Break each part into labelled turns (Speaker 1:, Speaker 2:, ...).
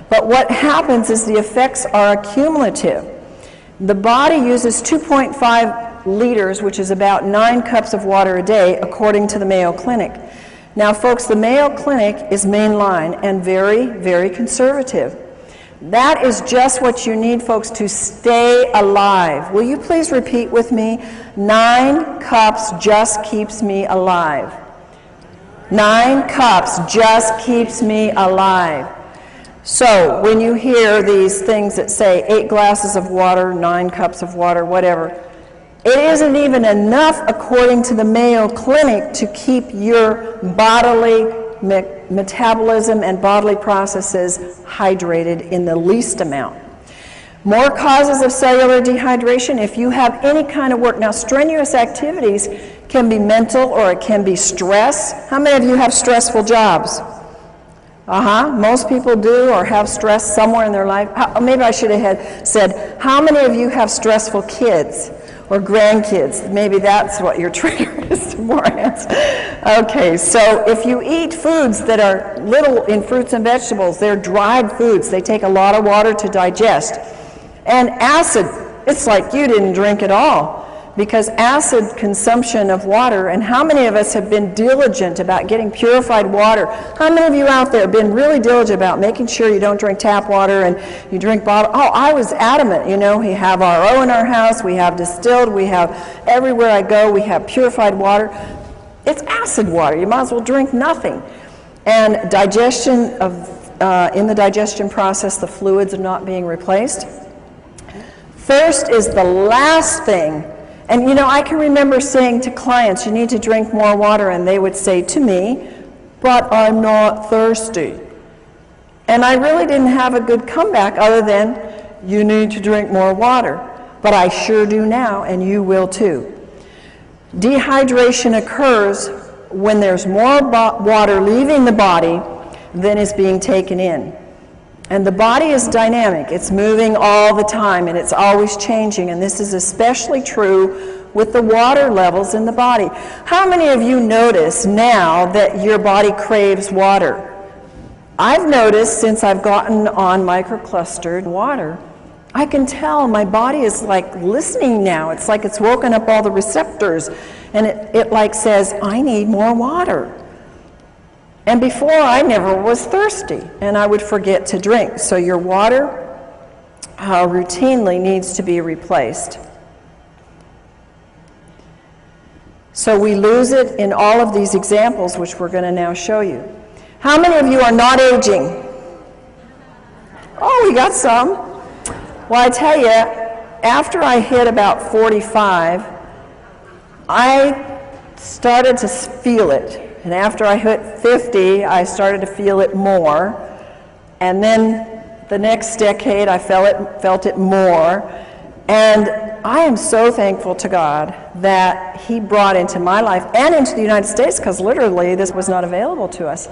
Speaker 1: But what happens is the effects are accumulative. The body uses 2.5 liters, which is about 9 cups of water a day, according to the Mayo Clinic. Now, folks, the Mayo Clinic is mainline and very, very conservative. That is just what you need, folks, to stay alive. Will you please repeat with me? 9 cups just keeps me alive. 9 cups just keeps me alive. So when you hear these things that say 8 glasses of water, 9 cups of water, whatever, it isn't even enough, according to the Mayo Clinic, to keep your bodily metabolism and bodily processes hydrated in the least amount. More causes of cellular dehydration. If you have any kind of work, now strenuous activities can be mental or it can be stress. How many of you have stressful jobs? Most people do or have stress somewhere in their life. Maybe I should have said, how many of you have stressful kids or grandkids? Maybe that's what your trigger is. More hands. Okay, so if you eat foods that are little in fruits and vegetables, they're dried foods. They take a lot of water to digest. And acid, it's like you didn't drink at all. Because acid consumption of water, and how many of us have been diligent about getting purified water? How many of you out there have been really diligent about making sure you don't drink tap water and you drink bottled? Oh, I was adamant, you know, we have RO in our house, we have distilled, we have everywhere I go, we have purified water. It's acid water, you might as well drink nothing. And digestion of, in the digestion process, the fluids are not being replaced. Thirst is the last thing. And you know, I can remember saying to clients, you need to drink more water, and they would say to me, but I'm not thirsty. And I really didn't have a good comeback other than, you need to drink more water. But I sure do now, and you will too. Dehydration occurs when there's more water leaving the body than is being taken in. And the body is dynamic. It's moving all the time, and it's always changing. And this is especially true with the water levels in the body. How many of you notice now that your body craves water? I've noticed since I've gotten on microclustered water, I can tell my body is like listening now. It's like it's woken up all the receptors, and it like says, I need more water. And before, I never was thirsty, and I would forget to drink. So your water routinely needs to be replaced. So we lose it in all of these examples, which we're going to now show you. How many of you are not aging? Oh, we got some. Well, I tell you, after I hit about 45, I started to feel it. And after I hit 50, I started to feel it more. And then the next decade, I felt it more. And I am so thankful to God that He brought into my life and into the United States, because literally this was not available to us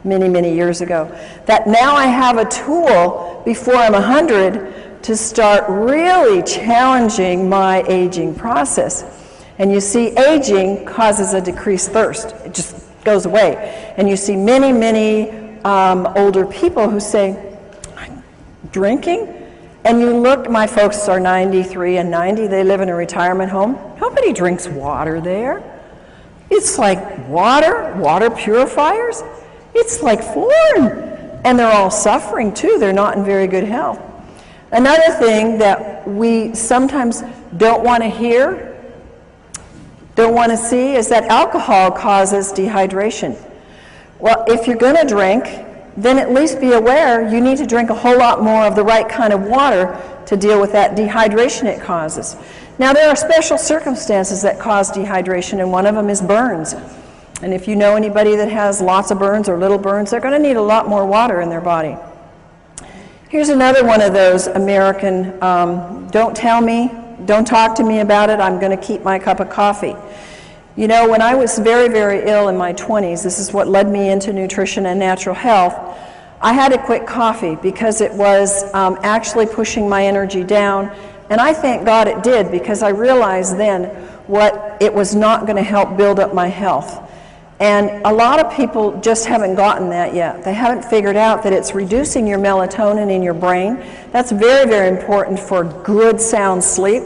Speaker 1: many, many years ago, that now I have a tool before I'm 100 to start really challenging my aging process. And you see, aging causes a decreased thirst. It just goes away. And you see many, many older people who say, drinking? And you look, my folks are 93 and 90, they live in a retirement home. Nobody drinks water there. It's like water purifiers. It's like foreign. And they're all suffering too. They're not in very good health. Another thing that we sometimes don't want to hear, don't want to see, is that alcohol causes dehydration. Well, if you're going to drink, then at least be aware you need to drink a whole lot more of the right kind of water to deal with that dehydration it causes. Now, there are special circumstances that cause dehydration, and one of them is burns. And if you know anybody that has lots of burns or little burns, they're going to need a lot more water in their body. Here's another one of those American, don't tell me, don't talk to me about it, I'm going to keep my cup of coffee. You know, when I was very, very ill in my 20s, this is what led me into nutrition and natural health, I had to quit coffee because it was actually pushing my energy down. And I thank God it did, because I realized then what it was not going to help build up my health. And a lot of people just haven't gotten that yet. They haven't figured out that it's reducing your melatonin in your brain. That's very, very important for good, sound sleep.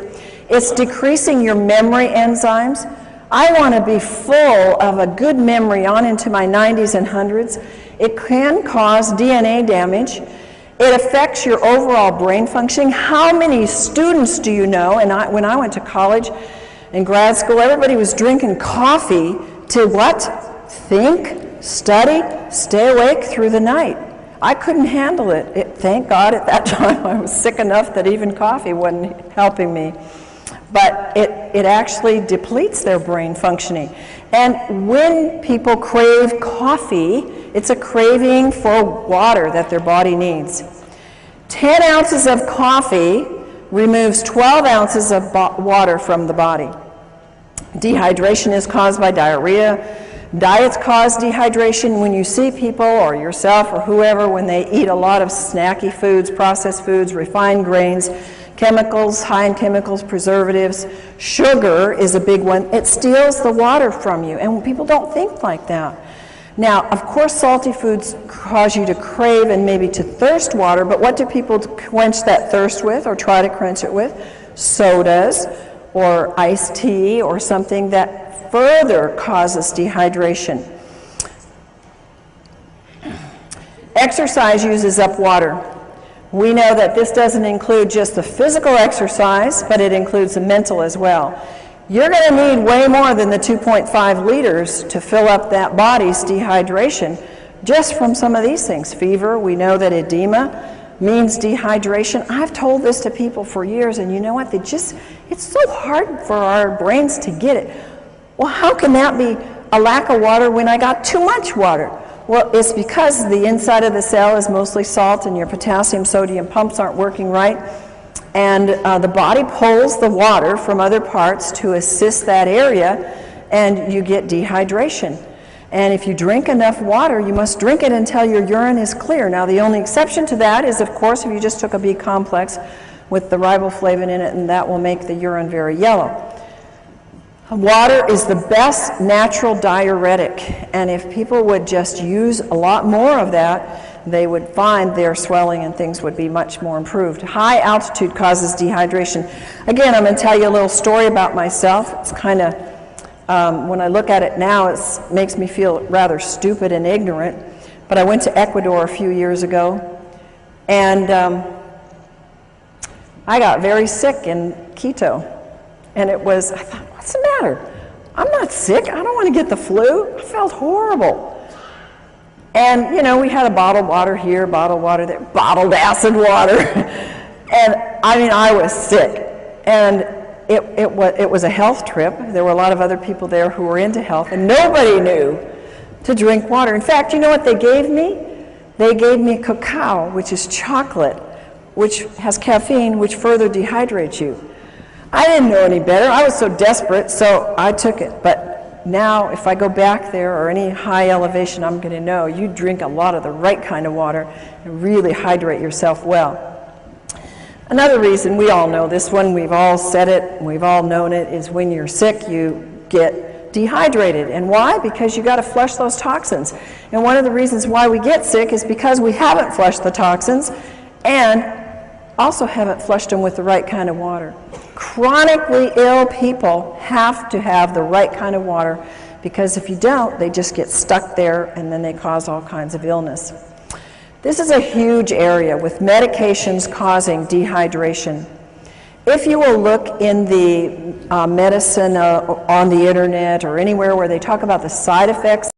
Speaker 1: It's decreasing your memory enzymes. I want to be full of a good memory on into my 90s and 100s. It can cause DNA damage. It affects your overall brain functioning. How many students do you know? And when I went to college and grad school, everybody was drinking coffee to what? Think, study, stay awake through the night. I couldn't handle it. Thank God at that time I was sick enough that even coffee wasn't helping me. But it actually depletes their brain functioning. And when people crave coffee, it's a craving for water that their body needs. 10 ounces of coffee removes 12 ounces of water from the body. Dehydration is caused by diarrhea. Diets cause dehydration. When you see people or yourself or whoever, when they eat a lot of snacky foods, processed foods, refined grains, chemicals, high in chemicals, preservatives, sugar is a big one. It steals the water from you, and people don't think like that. Now, of course, salty foods cause you to crave and maybe to thirst water, but what do people quench that thirst with or try to quench it with? Sodas or iced tea or something that further causes dehydration. Exercise uses up water. We know that this doesn't include just the physical exercise, but it includes the mental as well. You're going to need way more than the 2.5 liters to fill up that body's dehydration just from some of these things. Fever, we know that edema means dehydration. I've told this to people for years, and you know what? It's so hard for our brains to get it. Well, how can that be a lack of water when I got too much water? Well, it's because the inside of the cell is mostly salt and your potassium-sodium pumps aren't working right. And the body pulls the water from other parts to assist that area, and you get dehydration. And if you drink enough water, you must drink it until your urine is clear. Now, the only exception to that is, of course, if you just took a B complex with the riboflavin in it, and that will make the urine very yellow. Water is the best natural diuretic, and if people would just use a lot more of that, they would find their swelling and things would be much more improved. High altitude causes dehydration. Again, I'm going to tell you a little story about myself. It's kind of, when I look at it now, it makes me feel rather stupid and ignorant. But I went to Ecuador a few years ago, and I got very sick in Quito. And I thought, what's the matter? I'm not sick. I don't want to get the flu. I felt horrible. And, you know, we had a bottled water here, bottled water there, bottled acid water. And, I mean, I was sick. And it was a health trip. There were a lot of other people there who were into health, and nobody knew to drink water. In fact, you know what they gave me? They gave me cacao, which is chocolate, which has caffeine, which further dehydrates you. I didn't know any better. I was so desperate, so I took it. But now, if I go back there or any high elevation, I'm going to know you drink a lot of the right kind of water and really hydrate yourself well. Another reason, we all know this one, we've all said it, we've all known it, is when you're sick, you get dehydrated. And why? Because you got to flush those toxins. And one of the reasons why we get sick is because we haven't flushed the toxins and also haven't flushed them with the right kind of water. Chronically ill people have to have the right kind of water, because if you don't, they just get stuck there and then they cause all kinds of illness. This is a huge area with medications causing dehydration. If you will look in the medicine on the internet or anywhere where they talk about the side effects